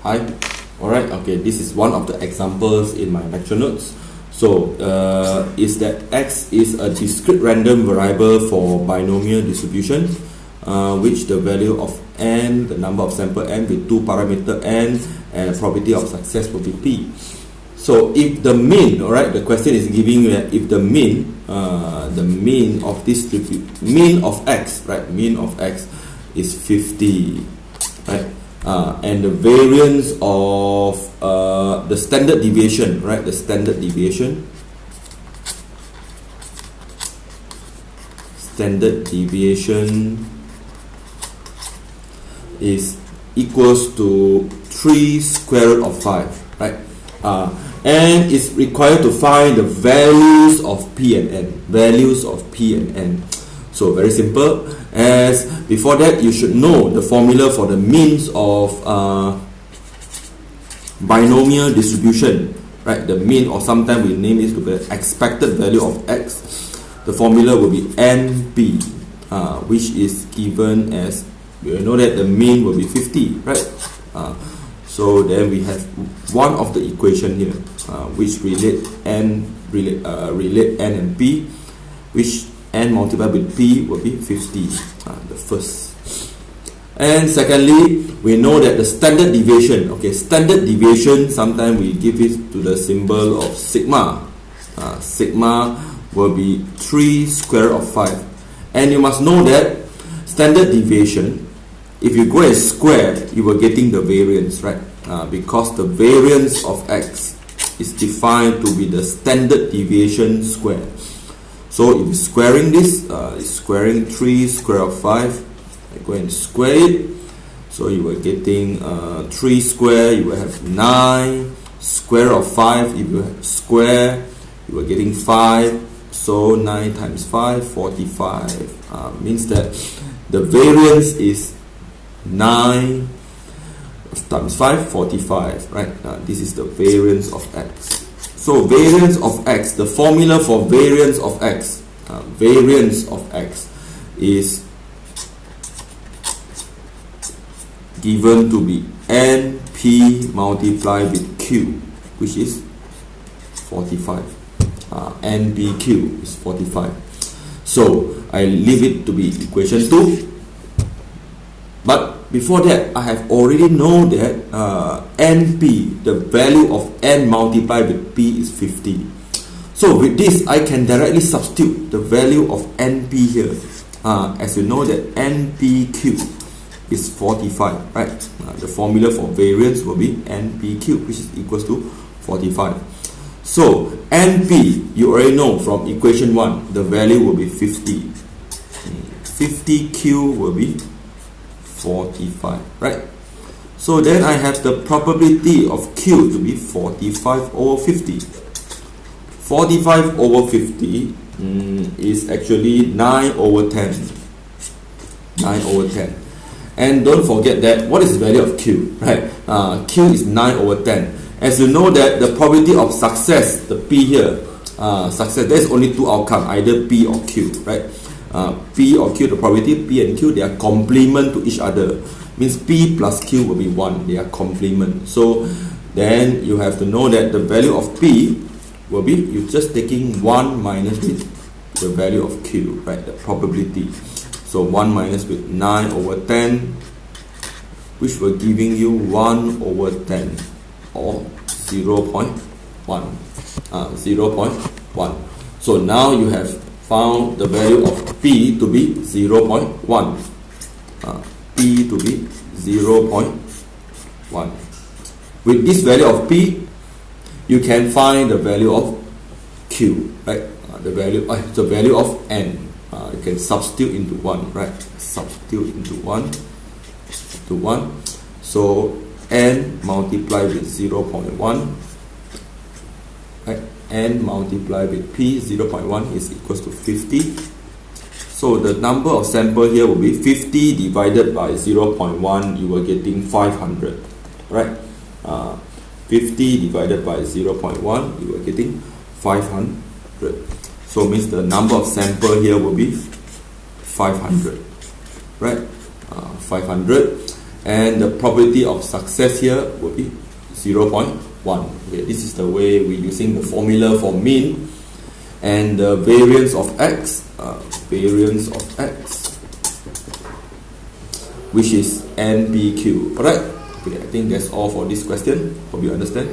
Hi. Alright, okay, this is one of the examples in my lecture notes. So, is that x is a discrete random variable for binomial distribution, which the value of n, the number of sample n with two parameter n, and the probability of success will be p. So, if the mean, alright, the question is giving that if the mean of this mean of x, right, mean of x is 50, right? And the variance of the standard deviation, right? The standard deviation is equals to 3 square root of 5, right? And it's required to find the values of p and n. Values of p and n. So very simple. As before that, you should know the formula for the means of binomial distribution, right? The mean, or sometimes we name it to be expected value of x. The formula will be NP, which is given as, you know that the mean will be 50, right? So then we have one of the equation here, which relate n and p, which n multiplied with p will be 50, the first. And secondly, we know that the standard deviation, okay, standard deviation, sometimes we give it to the symbol of sigma. Sigma will be 3 square root of 5. And you must know that standard deviation, if you go and square, you are getting the variance, right? Because the variance of x is defined to be the standard deviation square. So if squaring this, is squaring 3 square root of 5, I go and square it. So you are getting 3 square, you will have 9 square root of 5. If you have square, you are getting 5. So 9 times 5, 45. Means that the variance is 9 times 5, 45, right? This is the variance of x. So variance of x, the formula for variance of x is given to be np multiplied with q, which is 45. npq is 45. So I leave it to be equation 2. But before that, I have already known that np, the value of n multiplied with p is 50. So with this, I can directly substitute the value of np here. As you know that npq is 45, right? The formula for variance will be npq, which is equals to 45. So np, you already know from equation 1, the value will be 50. 50q will be 45, right? So then I have the probability of q to be 45 over 50. 45 over 50 is actually 9 over 10. 9 over 10. And don't forget that, what is the value of q, right? Q is 9 over 10. As you know that the probability of success, the p here, success, there's only two outcomes, either p or q, right? P or q, the probability p and q, they are complement to each other. Means p plus q will be 1, they are complement. So then you have to know that the value of p will be, you're just taking 1 minus with the value of q, right? The probability. So 1 minus with 9 over 10, which will giving you 1 over 10, or 0.1. 0.1. So now you have found the value of p to be 0.1. P to be 0.1. With this value of p, you can find the value of q, right? The value of n. You can substitute into 1, right? Substitute into 1. So n multiplied with 0.1, right? N multiplied with p, 0.1 is equals to 50. So the number of sample here will be 50 divided by 0.1, you are getting 500, right? 50 divided by 0.1, you are getting 500. So means the number of sample here will be 500, right? 500. and the probability of success here will be 0.1. Okay, this is the way we're using the formula for mean, and the variance of x, which is NPQ. Alright, okay, I think that's all for this question. Hope you understand.